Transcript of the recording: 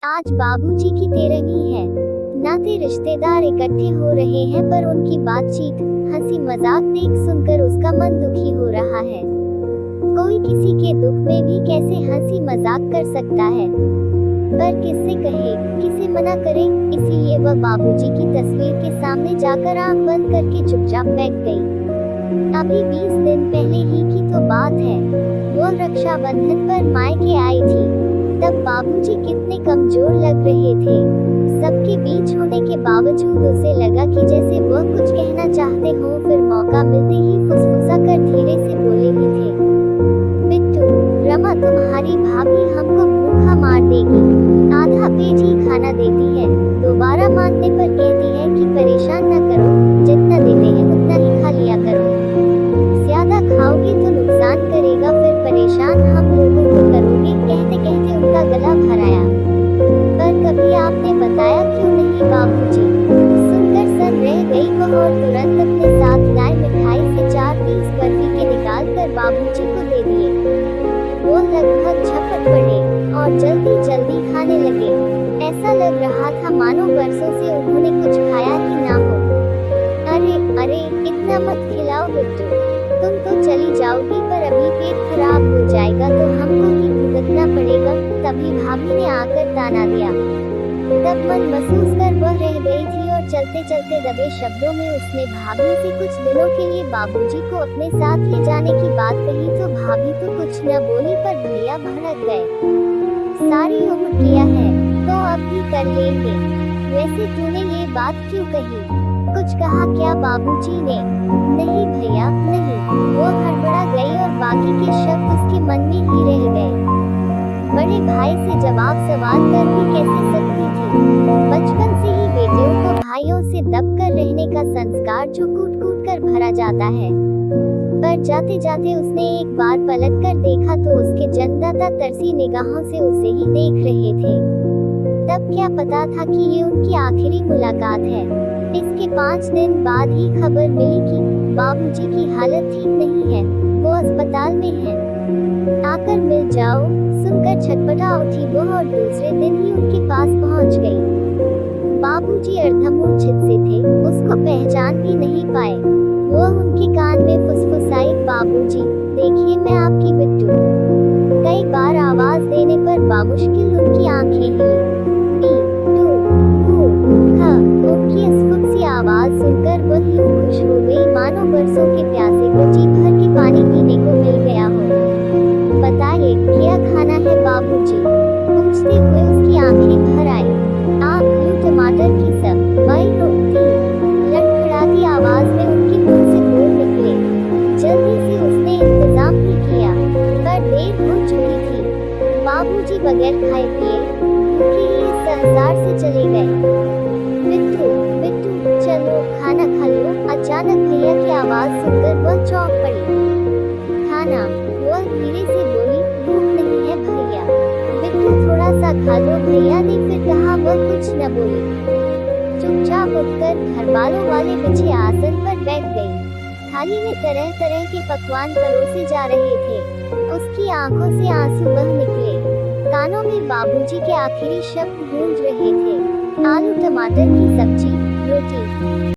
आज बाबूजी की 13वीं है। नाते रिश्तेदार इकट्ठे हो रहे हैं, पर उनकी बातचीत, हंसी मजाक देख सुनकर उसका मन दुखी हो रहा है। कोई किसी के दुख में भी कैसे हंसी मजाक कर सकता है, पर किससे कहे, किसे मना करे। इसीलिए वह बाबूजी की तस्वीर के सामने जाकर आंख बंद करके चुपचाप बैठ गई। अभी 20 दिन पहले ही की तो बात है, वो रक्षाबंधन पर मायके आई थी। तब बाबूजी कितने कमजोर लग रहे थे। सबके बीच होने के बावजूद उसे लगा कि जैसे वह कुछ कहना चाहते हो, फिर मौका मिलते ही फुसफुसा कर धीरे से बोले भी थे, बिट्टू, रमा तुम्हारी भाभी हमको भूखा मार देगी, आधा पेट ही खाना देती है। दोबारा मांगने पर कहती है कि परेशान न करो, जितना देते हैं उतना ही खा लिया करो, ज्यादा खाओगे तो नुकसान करेगा, फिर परेशान हम लोगों को करोगे। कहते कहते उनका गला भर आया। पर कभी आपने बताया क्यों नहीं बाबूजी? सुनकर सन रह गई वह और तुरंत अपने साथ लाए मिठाई से 4 पीस बर्फी के निकाल कर बाबूजी को दे दिए। वो लगभग झपट पड़े और जल्दी जल्दी खाने लगे। ऐसा लग रहा था मानो बरसों से उन्होंने कुछ खाया ही ना हो। अरे अरे, इतना मत खिलाओ बिट्टू, तुम तो चली जाओगी, पर अभी पेट खराब हो जाएगा तो हमको ही भुगतना पड़ेगा। तभी भाभी ने आकर ताना दिया। तब मन महसूस कर वह रह गई थी और चलते चलते दबे शब्दों में उसने भाभी से कुछ दिनों के लिए बाबूजी को अपने साथ ले जाने की बात कही। तो भाभी तो कुछ न बोली, पर भैया भड़क गए। सारी उम्र किया है तो अब भी कर लेंगे। वैसे तूने ये बात क्यों कही? कुछ कहा क्या बाबूजी ने? नहीं भैया नहीं। वो हड़बड़ा गई और बाकी के शब्द उसके मन में ही रह गए। बड़े भाई से जवाब सवाल कर भी कैसे सकती थी? बचपन से ही बेटियों को भाइयों से दबकर रहने का संस्कार जो कूट कूट कर भरा जाता है। पर जाते जाते उसने एक बार पलट कर देखा तो उसके जन्मदाता तरसी निगाहों से उसे ही देख रहे थे। तब क्या पता था कि ये उनकी आखिरी मुलाकात है। इसके 5 दिन बाद ही खबर मिली कि बाबूजी की हालत ठीक नहीं है, वो अस्पताल में है, आकर मिल जाओ। सुनकर छटपटा उठी वो और दूसरे दिन ही उनके पास पहुंच गई। बाबूजी अर्धमूर्छित से थे, उसको पहचान भी नहीं पाए। वो उनके कान में फुसफुसाई, बाबूजी देखिए मैं आपकी बिट्टू। कई बार आवाज देने पर बामुश्किल उनकी आंखें हिली। उनकी अस्फुट सी आवाज सुनकर वह यूं खुश हो गई मानो बरसों के प्यासे को जी भर के पानी पीने को मिल गया हो। बताइए क्या खाना है बाबूजी? पूछते हुए उसकी आंखें भर आई। आलू टमाटर की सब्जी, रोटी, लड़खड़ाती आवाज में उनके मुंह से बोल निकले। जल्दी से उसने इंतजाम भी किया, पर देर हो चुकी थी। बाबूजी बगैर खाए पिए भूखे ही इस संसार से चले गए। बिट्टू बिट्टू चलो खाना खा लो। अचानक भैया की आवाज सुनकर वह चौंक पड़ी। खाना? वह धीरे से बोली, भूख नहीं है भैया। बिट्टू थोड़ा सा खा लो भैया ने फिर कहा। वह कुछ न बोली, चुपचाप उठकर घर वालों वाले बिछे आसन पर बैठ गई। थाली में तरह तरह के पकवान परोसे जा रहे थे। उसकी आंखों से आंसू बह निकले। कानों में बाबूजी के आखिरी शब्द गूंज रहे थे, आलू टमाटर की सब्जी, रोटी।